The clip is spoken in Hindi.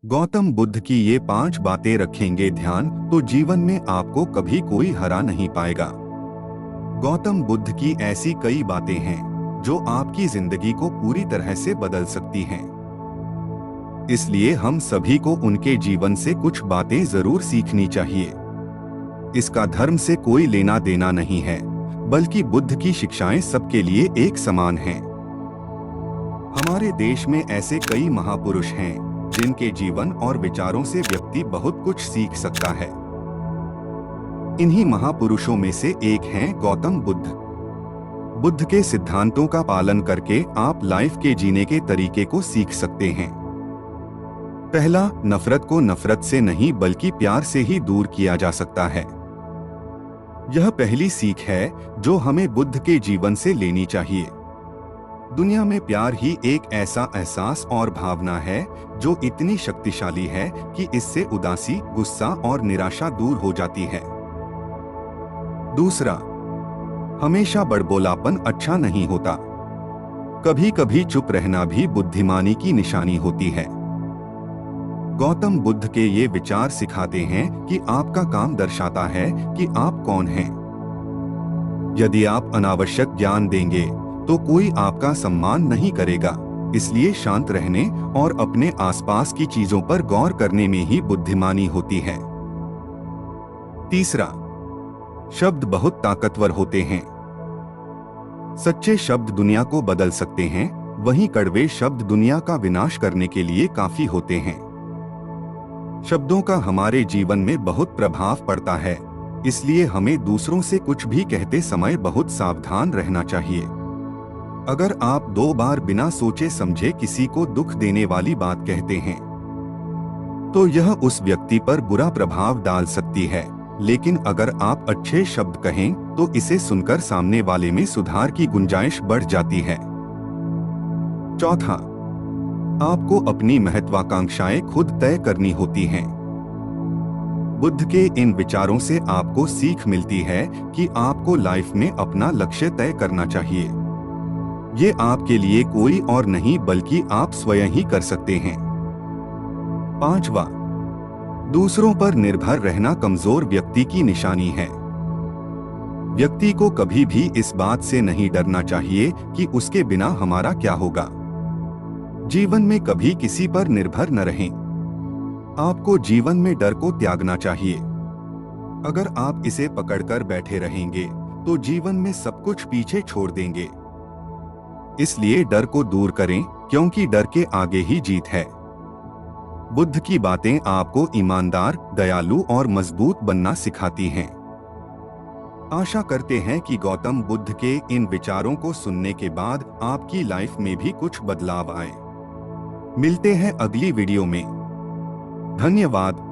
गौतम बुद्ध की ये 5 बातें रखेंगे ध्यान तो जीवन में आपको कभी कोई हरा नहीं पाएगा। गौतम बुद्ध की ऐसी कई बातें हैं जो आपकी जिंदगी को पूरी तरह से बदल सकती हैं। इसलिए हम सभी को उनके जीवन से कुछ बातें जरूर सीखनी चाहिए। इसका धर्म से कोई लेना देना नहीं है, बल्कि बुद्ध की शिक्षाएं सबके लिए एक समान हैं। हमारे देश में ऐसे कई महापुरुष हैं जिनके जीवन और विचारों से व्यक्ति बहुत कुछ सीख सकता है। इन्हीं महापुरुषों में से एक हैं गौतम बुद्ध। बुद्ध के सिद्धांतों का पालन करके आप लाइफ के जीने के तरीके को सीख सकते हैं। पहला, नफरत को नफरत से नहीं बल्कि प्यार से ही दूर किया जा सकता है। यह पहली सीख है जो हमें बुद्ध के जीवन से लेनी चाहिए। दुनिया में प्यार ही एक ऐसा एहसास और भावना है जो इतनी शक्तिशाली है कि इससे उदासी, गुस्सा और निराशा दूर हो जाती है। दूसरा, हमेशा बड़बोलापन अच्छा नहीं होता। कभी कभी चुप रहना भी बुद्धिमानी की निशानी होती है। गौतम बुद्ध के ये विचार सिखाते हैं कि आपका काम दर्शाता है कि आप कौन हैं। यदि आप अनावश्यक ज्ञान देंगे तो कोई आपका सम्मान नहीं करेगा। इसलिए शांत रहने और अपने आसपास की चीजों पर गौर करने में ही बुद्धिमानी होती है। तीसरा, शब्द बहुत ताकतवर होते हैं। सच्चे शब्द दुनिया को बदल सकते हैं, वहीं कड़वे शब्द दुनिया का विनाश करने के लिए काफी होते हैं। शब्दों का हमारे जीवन में बहुत प्रभाव पड़ता है, इसलिए हमें दूसरों से कुछ भी कहते समय बहुत सावधान रहना चाहिए। अगर आप 2 बार बिना सोचे समझे किसी को दुख देने वाली बात कहते हैं तो यह उस व्यक्ति पर बुरा प्रभाव डाल सकती है, लेकिन अगर आप अच्छे शब्द कहें तो इसे सुनकर सामने वाले में सुधार की गुंजाइश बढ़ जाती है। चौथा, आपको अपनी महत्वाकांक्षाएं खुद तय करनी होती हैं। बुद्ध के इन विचारों से आपको सीख मिलती है कि आपको लाइफ में अपना लक्ष्य तय करना चाहिए। ये आपके लिए कोई और नहीं बल्कि आप स्वयं ही कर सकते हैं। पांचवा, दूसरों पर निर्भर रहना कमजोर व्यक्ति की निशानी है। व्यक्ति को कभी भी इस बात से नहीं डरना चाहिए कि उसके बिना हमारा क्या होगा। जीवन में कभी किसी पर निर्भर न रहें। आपको जीवन में डर को त्यागना चाहिए। अगर आप इसे पकड़कर बैठे रहेंगे तो जीवन में सब कुछ पीछे छोड़ देंगे। इसलिए डर को दूर करें, क्योंकि डर के आगे ही जीत है। बुद्ध की बातें आपको ईमानदार, दयालु और मजबूत बनना सिखाती हैं। आशा करते हैं कि गौतम बुद्ध के इन विचारों को सुनने के बाद आपकी लाइफ में भी कुछ बदलाव आए। मिलते हैं अगली वीडियो में। धन्यवाद।